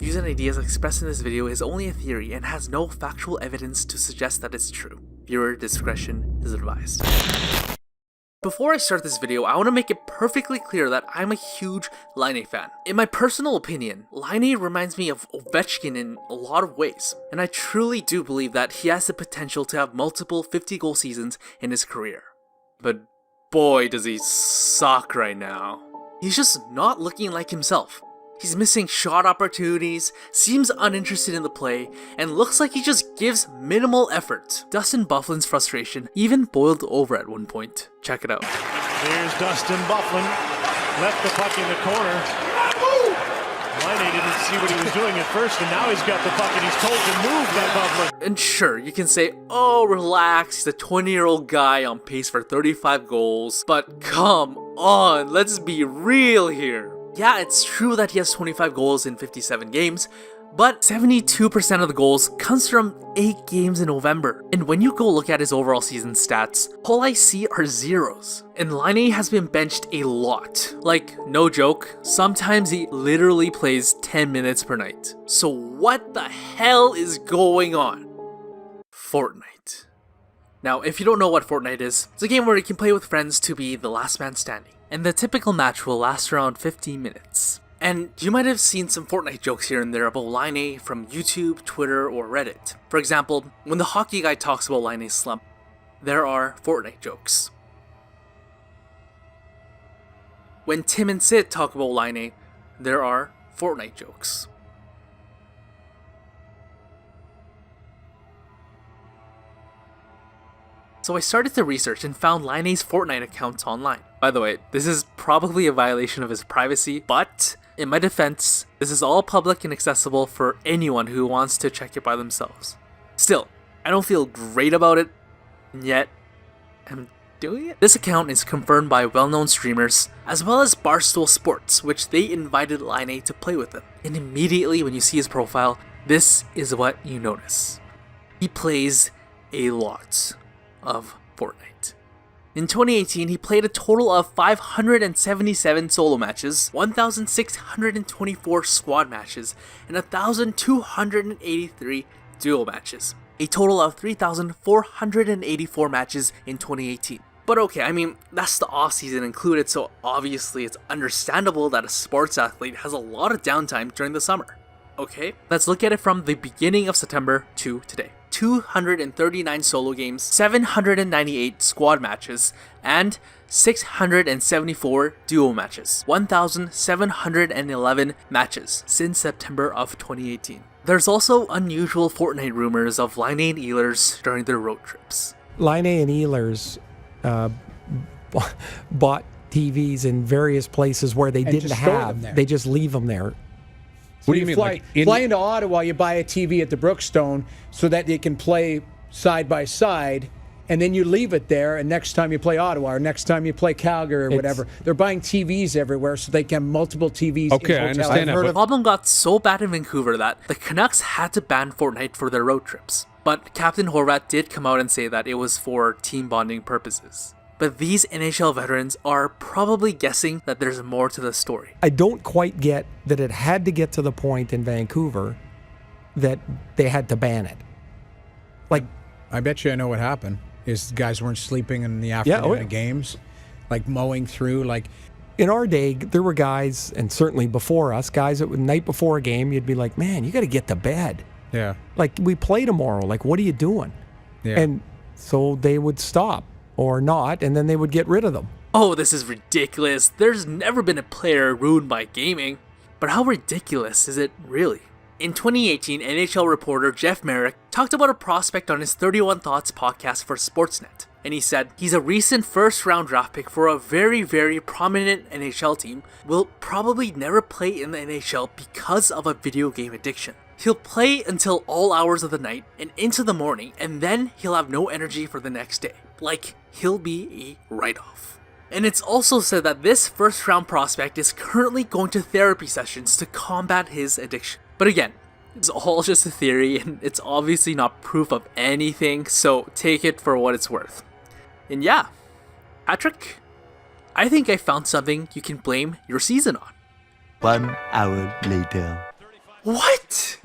Views and ideas expressed in this video is only a theory and has no factual evidence to suggest that it's true. Viewer discretion is advised. Before I start this video, I want to make it perfectly clear that I'm a huge Laine fan. In my personal opinion, Laine reminds me of Ovechkin in a lot of ways, and I truly do believe that he has the potential to have multiple 50-goal seasons in his career. But boy does he suck right now. He's just not looking like himself. He's missing shot opportunities, seems uninterested in the play, and looks like he just gives minimal effort. Dustin Byfuglien's frustration even boiled over at one point. Check it out. Here's Dustin Byfuglien, left the puck in the corner. Laine didn't see what he was doing at first, and now he's got the puck and he's told to move that Byfuglien. And sure, you can say, oh relax, he's a 20-year-old guy on pace for 35 goals, but come on, let's be real here. Yeah, it's true that he has 25 goals in 57 games, but 72% of the goals comes from 8 games in November. And when you go look at his overall season stats, all I see are zeros. And Laine has been benched a lot. Like, no joke, sometimes he literally plays 10 minutes per night. So what the hell is going on? Fortnite. Now, if you don't know what Fortnite is, it's a game where you can play with friends to be the last man standing. And the typical match will last around 15 minutes. And you might have seen some Fortnite jokes here and there about Laine from YouTube, Twitter, or Reddit. For example, when TheHockeyGuy talks about Laine's slump, there are Fortnite jokes. When Tim and Sid talk about Laine, there are Fortnite jokes. So I started to research and found Laine's Fortnite account online. By the way, this is probably a violation of his privacy, but in my defense, this is all public and accessible for anyone who wants to check it by themselves. Still, I don't feel great about it, and yet I'm doing it. This account is confirmed by well-known streamers, as well as Barstool Sports, which they invited Laine to play with them. And immediately when you see his profile, this is what you notice. He plays a lot of Fortnite. In 2018, he played a total of 577 solo matches, 1,624 squad matches, and 1,283 duo matches. A total of 3,484 matches in 2018. But okay, I mean, that's the off-season included, so obviously it's understandable that a sports athlete has a lot of downtime during the summer. Okay, let's look at it from the beginning of September to today. 239 solo games, 798 squad matches, and 674 duo matches. 1,711 matches since September of 2018. There's also unusual Fortnite rumors of Laine and Ehlers during their road trips. Laine and Ehlers bought TVs in various places where they didn't have. They just leave them there. What do you mean? Fly into Ottawa, you buy a TV at the Brookstone so that they can play side by side, and then you leave it there, and next time you play Ottawa or next time you play Calgary or whatever, they're buying TVs everywhere so they can have multiple TVs in hotels. I understand that. The problem got so bad in Vancouver that the Canucks had to ban Fortnite for their road trips. But Captain Horvat did come out and say that it was for team bonding purposes. But these NHL veterans are probably guessing that there's more to the story. I don't quite get that it had to get to the point in Vancouver that they had to ban it. Like, I bet you I know what happened. Is guys weren't sleeping in the afternoon of games, like mowing through. Like in our day, there were guys, and certainly before us, guys that would night before a game, you'd be like, man, you got to get to bed. Yeah. Like, we play tomorrow. Like, what are you doing? Yeah. And so they would stop. Or not, and then they would get rid of them. Oh, this is ridiculous. There's never been a player ruined by gaming. But how ridiculous is it really? In 2018, NHL reporter Jeff Merrick talked about a prospect on his 31 Thoughts podcast for Sportsnet. And he said, he's a recent first-round draft pick for a very, very prominent NHL team, will probably never play in the NHL because of a video game addiction. He'll play until all hours of the night and into the morning, and then he'll have no energy for the next day. Like, he'll be a write-off. And it's also said that this first-round prospect is currently going to therapy sessions to combat his addiction. But again, it's all just a theory, and it's obviously not proof of anything, so take it for what it's worth. And yeah, Patrik, I think I found something you can blame your season on. 1 hour later. What?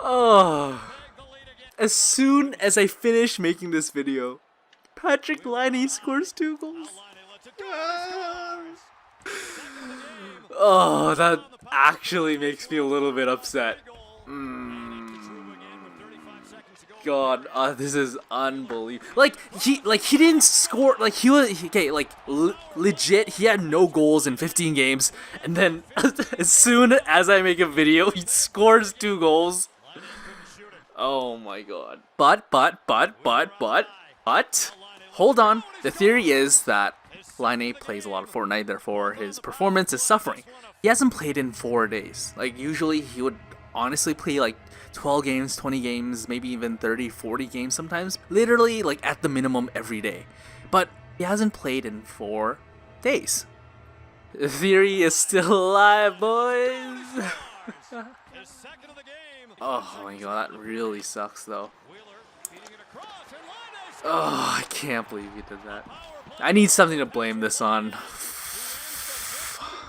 Oh. As soon as I finish making this video, Patrik Laine scores 2 goals. Oh, that actually makes me a little bit upset. God, this is unbelievable. Like he didn't score. Like he was okay. Like legit, he had no goals in 15 games, and then as soon as I make a video, he scores 2 goals. Oh my God. But hold on. The theory is that Laine plays a lot of Fortnite, therefore his performance is suffering. He hasn't played in 4 days. Like usually he would honestly play like 12 games, 20 games, maybe even 30, 40 games sometimes. Literally like at the minimum every day. But he hasn't played in 4 days. The theory is still alive, boys. Oh my God, that really sucks though. Oh, I can't believe he did that. I need something to blame this on.